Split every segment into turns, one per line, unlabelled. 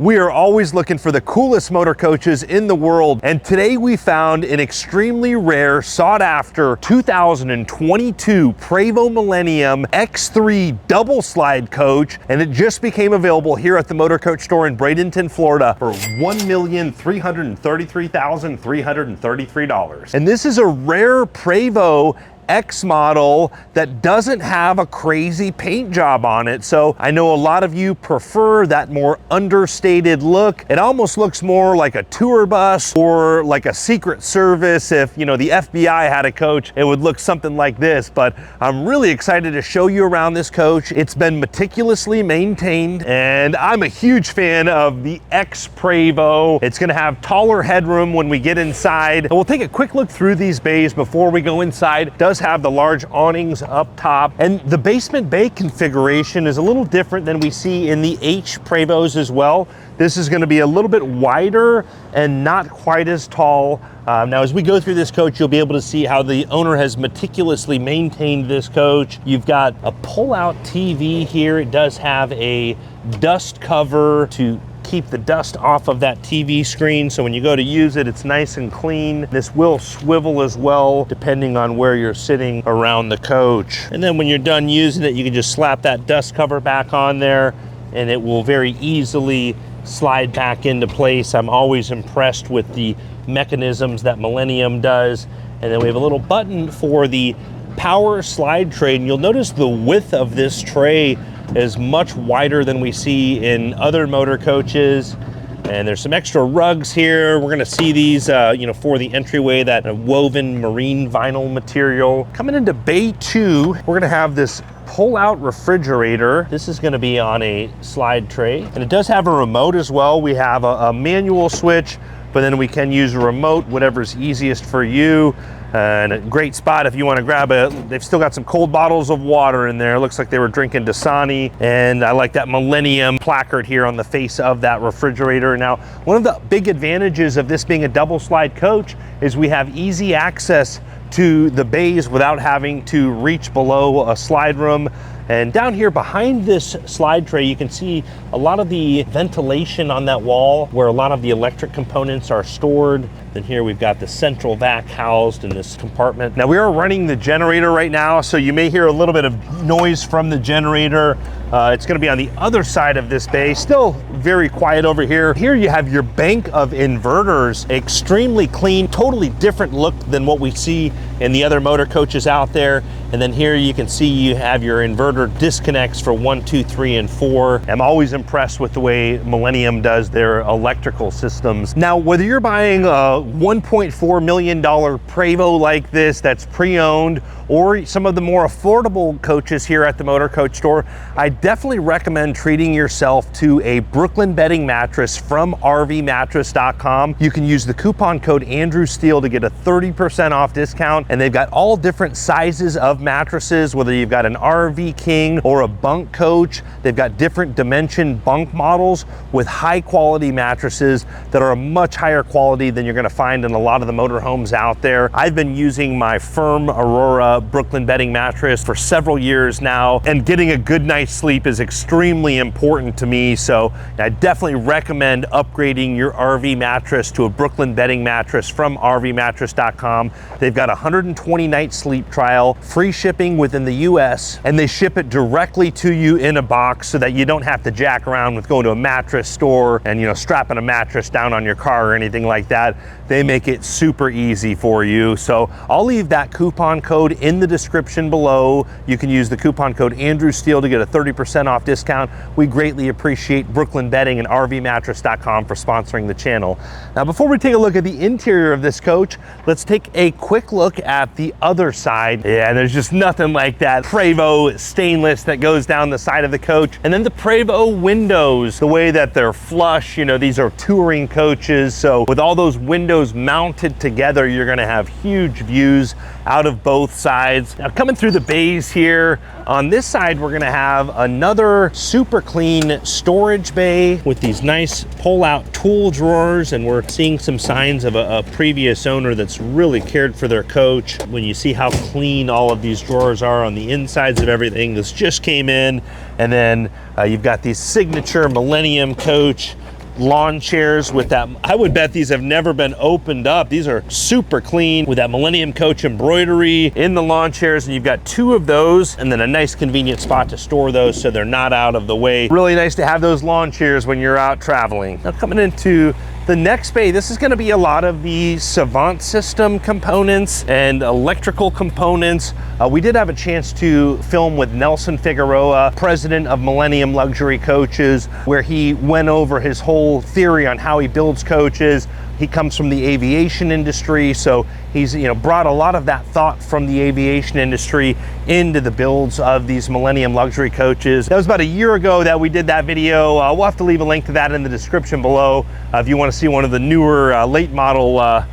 We are always looking for the coolest motor coaches in the world, and today we found an extremely rare, sought-after 2022 Prevost Millennium X3 double slide coach, and it just became available here at the Motor Coach store in Bradenton, Florida for $1,333,333. And this is a rare Prevost X model that doesn't have a crazy paint job on it. So I know a lot of you prefer that more understated look. It almost looks more like a tour bus or like a Secret Service. If the FBI had a coach, it would look something like this. But I'm really excited to show you around this coach. It's been meticulously maintained, and I'm a huge fan of the X Prevost. It's gonna have taller headroom when we get inside. And we'll take a quick look through these bays before we go inside. It does have the large awnings up top, and the basement bay configuration is a little different than we see in the H Prevost as well. This is going to be a little bit wider and not quite as tall. Now, as we go through this coach, you'll be able to see how the owner has meticulously maintained this coach. You've got a pull-out TV here. It does have a dust cover to keep the dust off of that TV screen, so when you go to use it, it's nice and clean. This will swivel as well, depending on where you're sitting around the coach. And then when you're done using it, you can just slap that dust cover back on there, and it will very easily slide back into place. I'm always impressed with the mechanisms that Millennium does. And then we have a little button for the power slide tray, and you'll notice the width of this tray is much wider than we see in other motor coaches. And there's some extra rugs here. We're gonna see these for the entryway, that woven marine vinyl material. Coming into bay 2, we're gonna have this pull-out refrigerator. This is gonna be on a slide tray, and it does have a remote as well. We have a manual switch, but then we can use a remote, whatever's easiest for you. And a great spot if you want to grab it. They've still got some cold bottles of water in there. It looks like they were drinking Dasani. And I like that Millennium placard here on the face of that refrigerator. Now, one of the big advantages of this being a double slide coach is we have easy access to the bays without having to reach below a slide room. And down here behind this slide tray, you can see a lot of the ventilation on that wall where a lot of the electric components are stored. Then here we've got the central vac housed in this compartment. Now, we are running the generator right now, so you may hear a little bit of noise from the generator. It's gonna be on the other side of this bay. Still very quiet over here. Here you have your bank of inverters, extremely clean, totally different look than what we see in the other motor coaches out there. And then here you can see you have your inverter disconnects for 1, 2, 3, and 4. I'm always impressed with the way Millennium does their electrical systems. Now, whether you're buying a $1.4 million Prevost like this that's pre-owned, or some of the more affordable coaches here at the Motor Coach store, I definitely recommend treating yourself to a Brooklyn bedding mattress from rvmattress.com. You can use the coupon code AndrewSteele to get a 30% off discount, and they've got all different sizes of mattresses, whether you've got an RV King or a bunk coach. They've got different dimension bunk models with high quality mattresses that are a much higher quality than you're gonna find in a lot of the motorhomes out there. I've been using my Firm Aurora Brooklyn bedding mattress for several years now, and getting a good night's sleep is extremely important to me. So I definitely recommend upgrading your RV mattress to a Brooklyn bedding mattress from rvmattress.com. They've got a 120-night sleep trial, free shipping within the US, and they ship it directly to you in a box so that you don't have to jack around with going to a mattress store and strapping a mattress down on your car or anything like that. They make it super easy for you. So I'll leave that coupon code in the description below. You can use the coupon code AndrewSteele to get a 30% off discount. We greatly appreciate Brooklyn Bedding and rvmattress.com for sponsoring the channel. Now, before we take a look at the interior of this coach, let's take a quick look at the other side. Yeah, there's just nothing like that Prevost stainless that goes down the side of the coach. And then the Prevost windows, the way that they're flush, these are touring coaches. So with all those windows mounted together, you're gonna have huge views out of both sides. Now, coming through the bays here, on this side, we're gonna have another super clean storage bay with these nice pull-out tool drawers, and we're seeing some signs of a previous owner that's really cared for their coach. When you see how clean all of these drawers are on the insides of everything, this just came in. And then you've got these signature Millennium coach lawn chairs with that. I would bet these have never been opened up. These are super clean with that Millennium coach embroidery in the lawn chairs, and you've got 2 of those and then a nice convenient spot to store those so they're not out of the way. Really nice to have those lawn chairs when you're out traveling. Now coming into the next bay, this is going to be a lot of the Savant system components and electrical components. We did have a chance to film with Nelson Figueroa, president of Millennium Luxury Coaches, where he went over his whole theory on how he builds coaches. He comes from the aviation industry, so he's brought a lot of that thought from the aviation industry into the builds of these Millennium luxury coaches. That was about a year ago that we did that video. We'll have to leave a link to that in the description below if you want to see one of the newer late model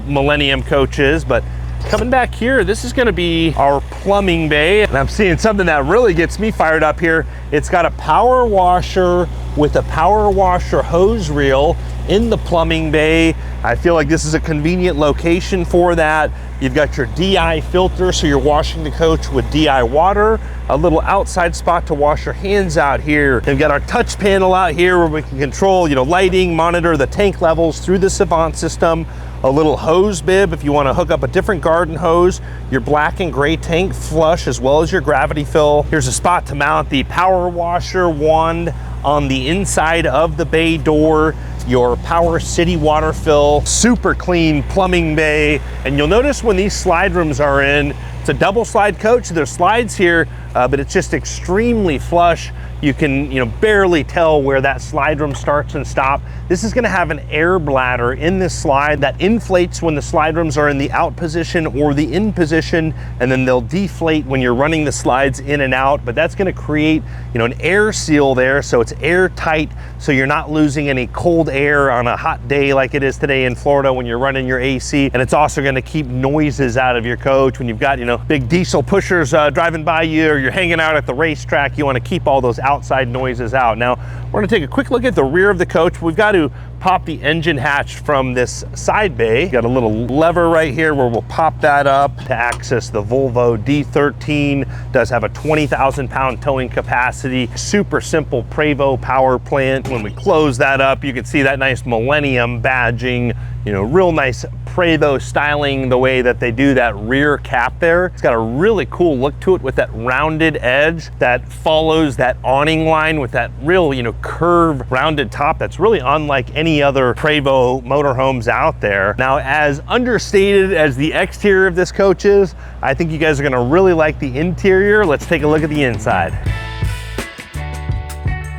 Millennium coaches. But coming back here, this is going to be our plumbing bay, and I'm seeing something that really gets me fired up here. It's got a power washer with a power washer hose reel in the plumbing bay. I feel like this is a convenient location for that. You've got your DI filter, so you're washing the coach with DI water, a little outside spot to wash your hands out here. We've got our touch panel out here where we can control, lighting, monitor the tank levels through the Savant system. A little hose bib if you want to hook up a different garden hose, your black and gray tank flush, as well as your gravity fill. Here's a spot to mount the power washer wand on the inside of the bay door, your Power City water fill, super clean plumbing bay. And you'll notice when these slide rooms are in, it's a double slide coach. There's slides here, but it's just extremely flush. You can barely tell where that slide room starts and stops. This is going to have an air bladder in this slide that inflates when the slide rooms are in the out position or the in position, and then they'll deflate when you're running the slides in and out. But that's going to create an air seal there, so it's airtight, so you're not losing any cold air on a hot day like it is today in Florida when you're running your AC. And it's also going to keep noises out of your coach when you've got big diesel pushers driving by you, or you're hanging out at the racetrack. You want to keep all those outside noises out. Now we're going to take a quick look at the rear of the coach. We've got to pop the engine hatch from this side bay. Got a little lever right here where we'll pop that up to access the Volvo D13. Does have a 20,000 pound towing capacity. Super simple Prevost power plant. When we close that up, you can see that nice Millennium badging, real nice Prevost styling, the way that they do that rear cap there. It's got a really cool look to it with that rounded edge that follows that awning line with that real, curved rounded top. That's really unlike any other Prevost motorhomes out there. Now, as understated as the exterior of this coach is, I think you guys are gonna really like the interior. Let's take a look at the inside.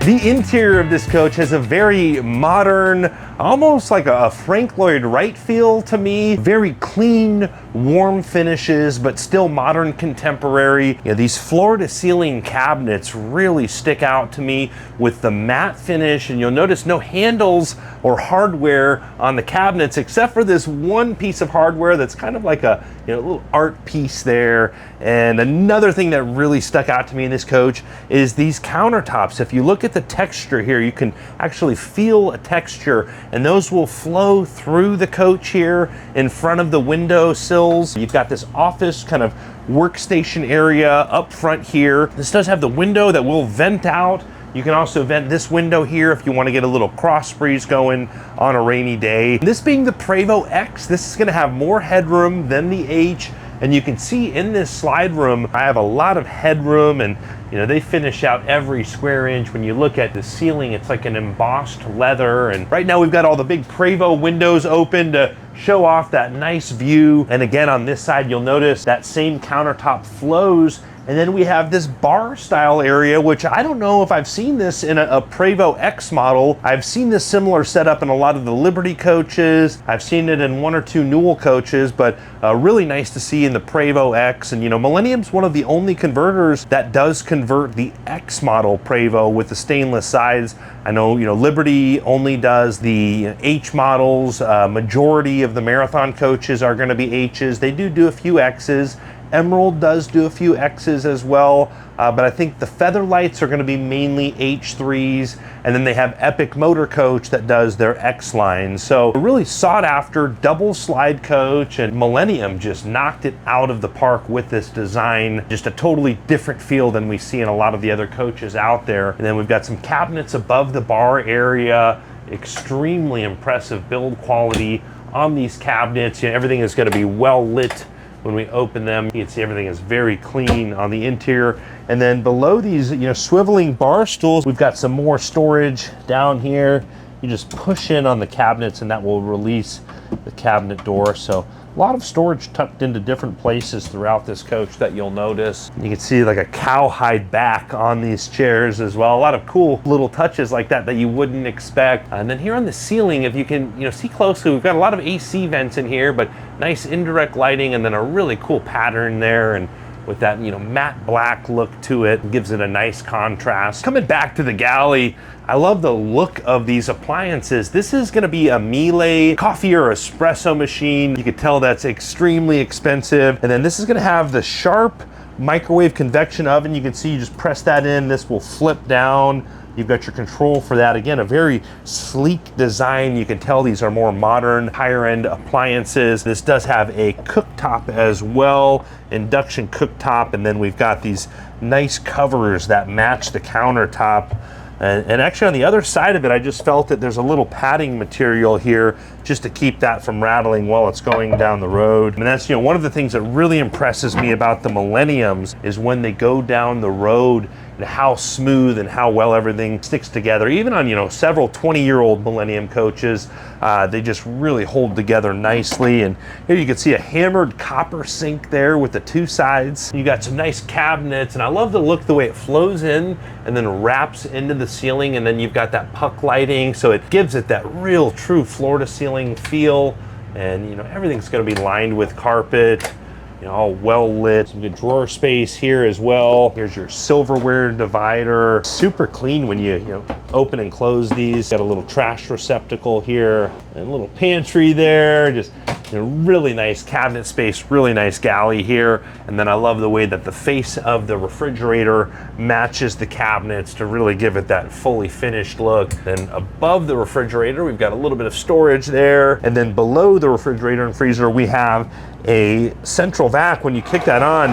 The interior of this coach has a very modern, almost like a Frank Lloyd Wright feel to me. Very clean, warm finishes, but still modern, contemporary. These floor-to-ceiling cabinets really stick out to me with the matte finish, and you'll notice no handles or hardware on the cabinets except for this one piece of hardware that's kind of like a little art piece there. And another thing that really stuck out to me in this coach is these countertops. If you look at the texture here, you can actually feel a texture, and those will flow through the coach here in front of the window sills. You've got this office kind of workstation area up front here. This does have the window that will vent out. You can also vent this window here if you want to get a little cross breeze going on a rainy day. This being the Prevost X, this is going to have more headroom than the H. And you can see in this slide room, I have a lot of headroom, and they finish out every square inch. When you look at the ceiling, it's like an embossed leather. And right now we've got all the big Prevost windows open to show off that nice view. And again, on this side, you'll notice that same countertop flows. And then we have this bar style area, which I don't know if I've seen this in a Prevost X model. I've seen this similar setup in a lot of the Liberty coaches. I've seen it in 1 or 2 Newell coaches, but really nice to see in the Prevost X. And Millennium's one of the only converters that does convert the X model Prevost with the stainless sides. I know, Liberty only does the H models. Majority of the Marathon coaches are going to be H's. They do a few X's. Emerald does do a few X's as well, but I think the Feather Lights are going to be mainly H3s, and then they have Epic Motor Coach that does their X line. So a really sought after double slide coach, and Millennium just knocked it out of the park with this design. Just a totally different feel than we see in a lot of the other coaches out there. And then we've got some cabinets above the bar area extremely impressive build quality on these cabinets. Everything is going to be well lit when we open them. You can see everything is very clean on the interior. And then below these, swiveling bar stools, we've got some more storage down here. You just push in on the cabinets and that will release the cabinet door. So a lot of storage tucked into different places throughout this coach that you'll notice. You can see like a cowhide back on these chairs as well. A lot of cool little touches like that you wouldn't expect. And then here on the ceiling, if you can see closely, we've got a lot of AC vents in here, but nice indirect lighting and then a really cool pattern there. And with that, matte black look to it, gives it a nice contrast. Coming back to the galley, I love the look of these appliances. This is gonna be a Miele coffee or espresso machine. You could tell that's extremely expensive. And then this is gonna have the Sharp microwave convection oven. You can see you just press that in, this will flip down. You've got your control for that. Again, a very sleek design. You can tell these are more modern, higher end appliances. This does have a cooktop as well, induction cooktop, and then we've got these nice covers that match the countertop. And actually on the other side of it, I just felt that there's a little padding material here just to keep that from rattling while it's going down the road. And that's, one of the things that really impresses me about the Millenniums is when they go down the road and how smooth and how well everything sticks together. Even on, several 20-year-old Millennium coaches, they just really hold together nicely. And here you can see a hammered copper sink there with the two sides. You got some nice cabinets, and I love the look, the way it flows in and then wraps into the ceiling, and then you've got that puck lighting, so it gives it that real true floor to ceiling feel. And everything's going to be lined with carpet, all well lit. Some good drawer space here as well. Here's your silverware divider. Super clean when you open and close these. Got a little trash receptacle here and a little pantry there. Just really nice cabinet space, really nice galley here. And then I love the way that the face of the refrigerator matches the cabinets to really give it that fully finished look. Then above the refrigerator, we've got a little bit of storage there. And then below the refrigerator and freezer, we have a central vac. When you kick that on,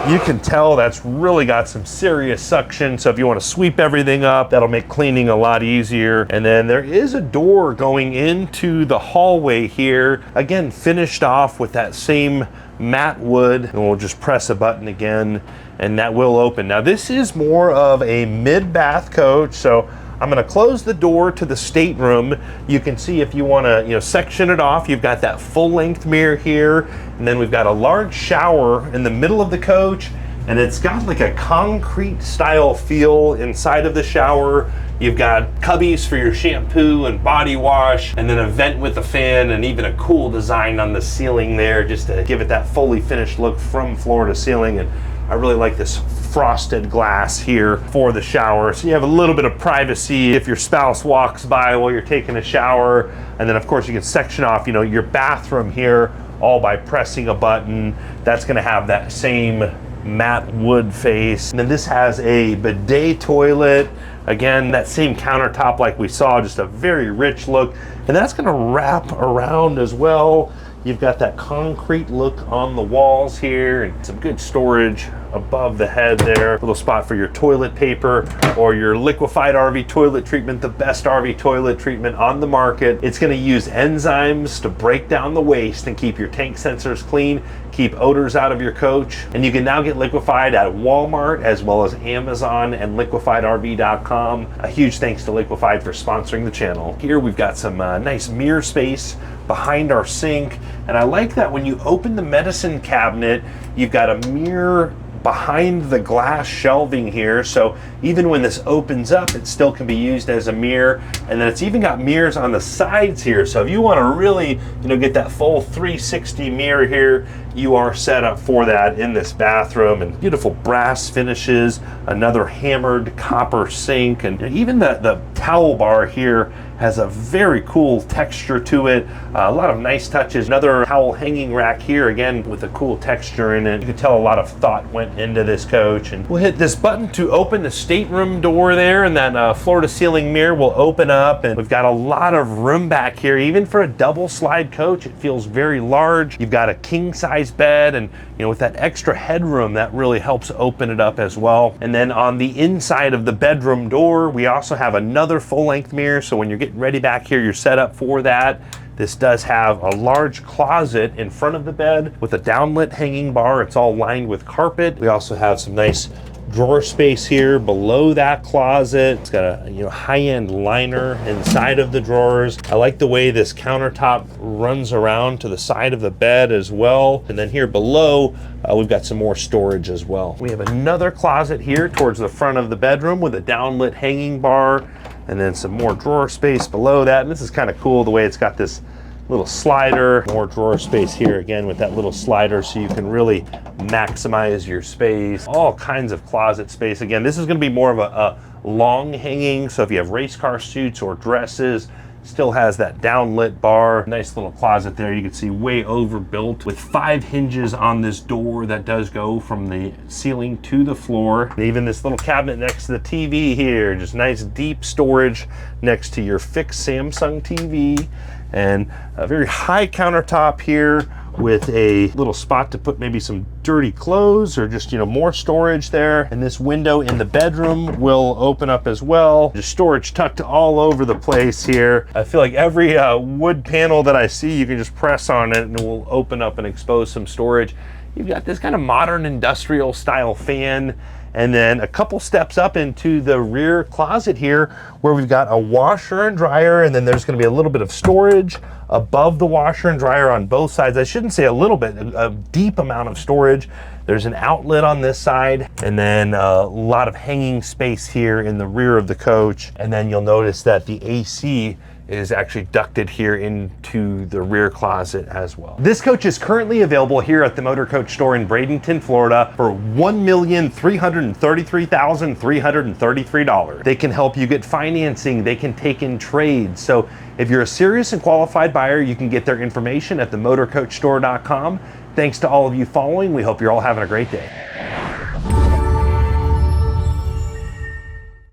you can tell that's really got some serious suction. So if you want to sweep everything up, that'll make cleaning a lot easier. And then there is a door going into the hallway here. Again, finished off with that same matte wood. And we'll just press a button again and that will open. Now this is more of a mid-bath coach. So I'm gonna close the door to the stateroom. You can see if you wanna section it off, you've got that full length mirror here, and then we've got a large shower in the middle of the coach, and it's got like a concrete style feel inside of the shower. You've got cubbies for your shampoo and body wash, and then a vent with a fan, and even a cool design on the ceiling there just to give it that fully finished look from floor to ceiling. And I really like this frosted glass here for the shower. So you have a little bit of privacy if your spouse walks by while you're taking a shower. And then of course you can section off, your bathroom here all by pressing a button. That's gonna have that same matte wood face. And then this has a bidet toilet. Again, that same countertop like we saw, just a very rich look. And that's gonna wrap around as well. You've got that concrete look on the walls here and some good storage above the head there. A little spot for your toilet paper or your liquefied RV toilet treatment, the best RV toilet treatment on the market. It's gonna use enzymes to break down the waste and keep your tank sensors clean, keep odors out of your coach. And you can now get liquefied at Walmart as well as Amazon and liquefiedrv.com. A huge thanks to Liquefied for sponsoring the channel. Here we've got some nice mirror space behind our sink. And I like that when you open the medicine cabinet, you've got a mirror behind the glass shelving here. So even when this opens up, it still can be used as a mirror. And then it's even got mirrors on the sides here. So if you want to really, get that full 360 mirror here, you are set up for that in this bathroom. And beautiful brass finishes, another hammered copper sink, and even the towel bar here has a very cool texture to it. A lot of nice touches. Another towel hanging rack here, again, with a cool texture in it. You can tell a lot of thought went into this coach. And we'll hit this button to open the stateroom door there, and that floor to ceiling mirror will open up. And we've got a lot of room back here. Even for a double slide coach, it feels very large. You've got a king size bed, and with that extra headroom, that really helps open it up as well. And then on the inside of the bedroom door, we also have another full length mirror. So when you're getting getting ready back here, you're set up for that. This does have a large closet in front of the bed with a downlit hanging bar. It's all lined with carpet. We also have some nice drawer space here below that closet. It's got a high-end liner inside of the drawers. I like the way this countertop runs around to the side of the bed as well. And then here below, we've got some more storage as well. We have another closet here towards the front of the bedroom with a downlit hanging bar, and then some more drawer space below that. And this is kind of cool the way it's got this little slider, more drawer space here again with that little slider, so you can really maximize your space. All kinds of closet space. Again, this is going to be more of a long hanging, so if you have race car suits or dresses, still has that downlit bar. Nice little closet there. You can see way overbuilt with 5 hinges on this door that does go from the ceiling to the floor. And even this little cabinet next to the TV here, just nice deep storage next to your fixed Samsung TV. And a very high countertop here with a little spot to put maybe some dirty clothes or just, more storage there. And this window in the bedroom will open up as well. Just storage tucked all over the place here. I feel like every wood panel that I see, you can just press on it and it will open up and expose some storage. You've got this kind of modern industrial style fan. And then a couple steps up into the rear closet here where we've got a washer and dryer, and then there's going to be a little bit of storage above the washer and dryer on both sides. I shouldn't say a little bit, a deep amount of storage. There's an outlet on this side, and then a lot of hanging space here in the rear of the coach. And then you'll notice that the AC is actually ducted here into the rear closet as well. This coach is currently available here at the Motor Coach store in Bradenton, Florida for $1,333,333. They can help you get financing. They can take in trades. So if you're a serious and qualified buyer, you can get their information at themotorcoachstore.com. Thanks to all of you following. We hope you're all having a great day.